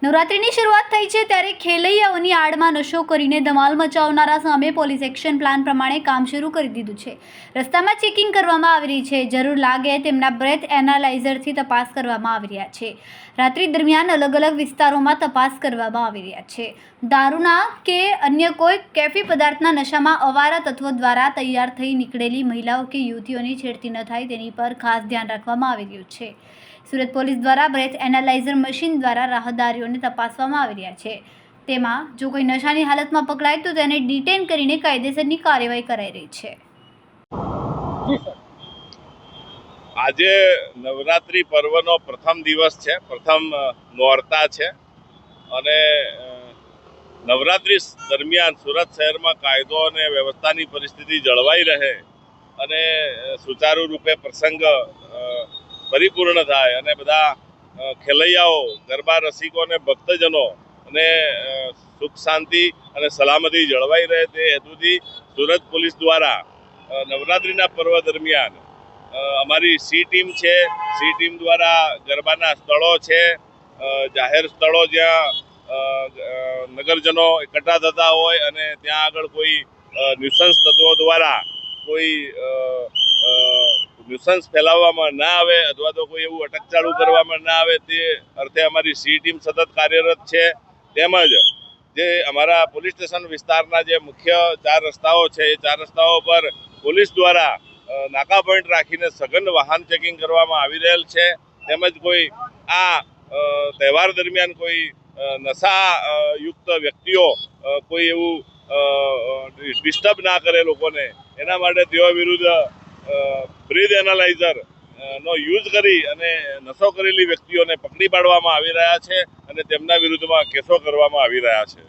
નવરાત્રિની શરૂઆત થઈ છે ત્યારે ખેલૈયાઓની આડમાં નશો કરીને ધમાલ મચાવનારા સામે પોલીસ એક્શન પ્લાન પ્રમાણે કામ શરૂ કરી દીધું છે। રસ્તામાં ચેકિંગ કરવામાં આવી રહી છે। જરૂર લાગે તેમના બ્રેથ એનાલાઇઝરથી તપાસ કરવામાં આવી રહ્યા છે। રાત્રિ દરમિયાન અલગ અલગ વિસ્તારોમાં તપાસ કરવામાં આવી રહ્યા છે। દારૂના કે અન્ય કોઈ કેફી પદાર્થના નશામાં અવારા તત્વો દ્વારા તૈયાર થઈ નીકળેલી મહિલાઓ કે યુવતીઓની છેડતી ન થાય તેની પર ખાસ ધ્યાન રાખવામાં આવી રહ્યું છે। સુરત પોલીસ દ્વારા બ્રેથ એનાલાઇઝર મશીન દ્વારા રાહદારીઓને તપાસવામાં આવી રહ્યા છે। તેમાં જો કોઈ નશાની હાલતમાં પકડાય તો તેને ડિટેન કરીને કાયદેસરની કાર્યવાહી કરાઈ રહી છે। આજે નવરાત્રી પર્વનો પ્રથમ દિવસ છે, પ્રથમ નોરતા છે અને નવરાત્રી દરમિયાન સુરત શહેરમાં કાયદો અને વ્યવસ્થાની પરિસ્થિતિ જળવાઈ રહે અને સુચારુ રૂપે પ્રસંગ પરિપૂર્ણ થાય અને બધા ખેલૈયાઓ, ગરબા રસિકો અને ભક્તજનો અને સુખ શાંતિ અને સલામતી જળવાઈ રહે તે હેતુથી સુરત પોલીસ દ્વારા નવરાત્રિના પર્વ દરમિયાન અમારી સી ટીમ છે। સી ટીમ દ્વારા ગરબાના સ્થળો છે, જાહેર સ્થળો જ્યાં નગરજનો એકઠા થતા હોય અને ત્યાં આગળ કોઈ ન્યુસન્સ તત્વો દ્વારા કોઈ ન્યુસન્સ ફેલાવવામાં ના આવે અથવા તો કોઈ એવું અટકચાળું કરવામાં ના આવે તે અર્થે અમારી સી ટીમ સતત કાર્યરત છે। તેમજ જે અમારા પોલીસ સ્ટેશન વિસ્તારના જે મુખ્ય 4 રસ્તાઓ છે એ 4 રસ્તાઓ પર પોલીસ દ્વારા નાકા પોઈન્ટ રાખીને સઘન વાહન ચેકિંગ કરવામાં આવી રહેલ છે। તેમજ કોઈ આ તહેવાર દરમિયાન કોઈ નશાયુક્ત વ્યક્તિઓ કોઈ એવું ડિસ્ટર્બ ના કરે લોકોને એના માટે તેઓ વિરુદ્ધ બ્રીથ એનાલાઇઝર નો યુઝ કરી અને નશો કરેલી વ્યક્તિઓને પકડી પાડવામાં આવી રહ્યા છે અને તેમના વિરુદ્ધમાં કેસો કરવામાં આવી રહ્યા છે।